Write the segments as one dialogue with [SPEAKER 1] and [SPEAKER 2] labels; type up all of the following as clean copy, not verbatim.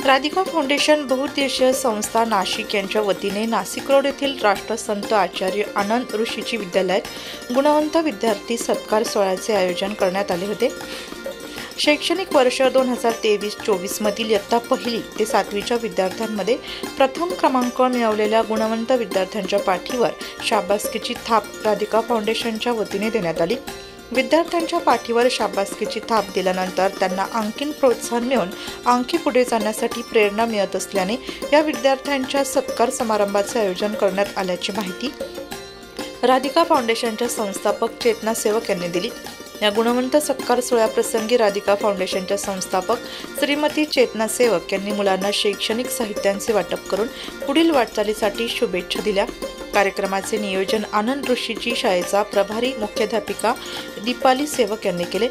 [SPEAKER 1] Radhika foundation बहुउद्देशीय संस्था नाशिक यांच्या वतीने नाशिक रोड येथील राष्ट्रसंत आचार्य आनंद ऋषीची विद्यालयात गुणवंत विद्यार्थी सत्कार सोहळ्याचे आयोजन करण्यात आले होते। शैक्षणिक वर्ष 2023-24 मधील इयत्ता 1ली ते 7वीच्या विद्यार्थ्यांमध्ये प्रथम क्रमांक मिळवलेल्या गुणवंत विद्यार्थ्यांच्या पाठीवर शाबासकीची थाप राधिका फाउंडेशनच्या वतीने देण्यात आली। विद्यार्थ्यांच्या पाठीवर शाबासकीची थाप दिल्यानंतर त्यांना आणखीन प्रोत्साहन मिळून आणखी पुढे जाण्यासाठी प्रेरणा मिळत असल्याने या विद्यार्थ्यांच्या सत्कार समारंभाचे आयोजन करण्यात आल्याची माहिती राधिका फाउंडेशनच्या संस्थापक चेतना सेवक यांनी दिली। या गुणवंत सत्कार सोहळ्याप्रसंगी राधिका फाउंडेशनच्या संस्थापक श्रीमती चेतना सेवक यांनी मुलांना शैक्षणिक साहित्यांचे वाटप करून पुढील वाटचालीसाठी शुभेच्छा दिल्या। कार्यक्रमाचे नियोजन आनंद ऋषीची शाळेचा प्रभारी मुख्याध्यापिका दीपाली सेवक यांनी केले।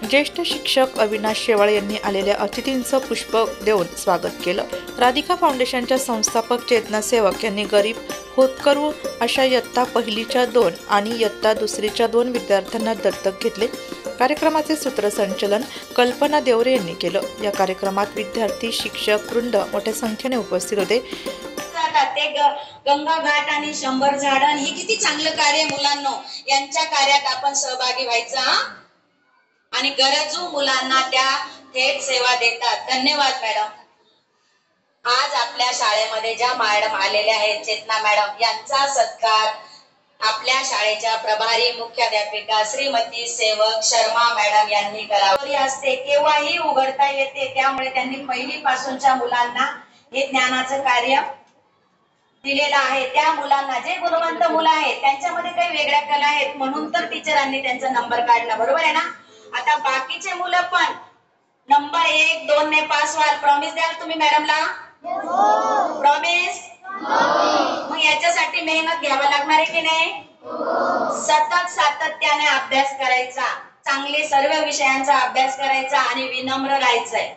[SPEAKER 1] ज्येष्ठ शिक्षक अविनाश शेवाळ यांनी आलेल्या अतिथींचं पुष्प देऊन स्वागत केलं। राधिका फाउंडेशनच्या संस्थापक चेतना सेवक यांनी गरीब होतकरू अशा इयत्ता 1लीच्या 2 आणि इयत्ता 2रीच्या 2 विद्यार्थ्यांना दत्तक घेतले। कार्यक्रमाचे सूत्रसंचालन कल्पना देवरे यांनी केलं। या कार्यक्रमात विद्यार्थी शिक्षक वृंद मोठ्या संख्येने उपस्थित होते।
[SPEAKER 2] गंगा घाट आणि 100 झाडं हे किती चांगलं कार्य मुलांनो, यांच्या कार्यात आपण सहभागी व्हायचा आणि गरजू मुलांना त्या थेट सेवा देतात। धन्यवाद मॅडम। आज आपल्या शाळेमध्ये ज्या मॅडम आलेल्या आहेत चेतना मॅडम, यांचा सत्कार आपल्या शाळेच्या प्रभारी मुख्याध्यापिका श्रीमती सेवक शर्मा मॅडम यांनी करावा असते। केव्हाही उघडता येते, त्यामुळे त्यांनी पहिलीपासूनच्या मुलांना हे ज्ञानाचं कार्य दिलेला आहे। त्या मुलांना जे गुणवंत मुलं आहेत त्यांच्यामध्ये काही वेगळ्या कला आहेत, म्हणून तर टीचरांनी त्यांचा नंबर काढला, बरोबर आहे ना। आता बाकीचे मुलं पण नंबर 1, 2 ने पास व्हाल, प्रॉमिस द्याल तुम्ही मॅडमला? प्रॉमिस? मग याच्यासाठी मेहनत घ्यावी लागणार आहे की नाही? सतत सातत्याने अभ्यास करायचा, चांगले सर्व विषयांचा अभ्यास करायचा आणि विनम्र राहायचंय।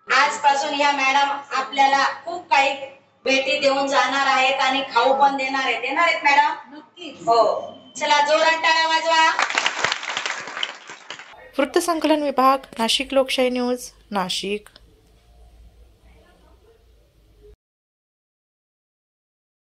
[SPEAKER 2] आजपासून या मॅडम आपल्याला खूप काही भेटी देऊन जाणार आहेत आणि खाऊ पण देणार आहेत मॅडम? नक्कीच हो। चला जोरात टाळ्या वाजवा।
[SPEAKER 1] वृत्तसंकलन विभाग, नाशिक लोकशाही न्यूज, नाशिक।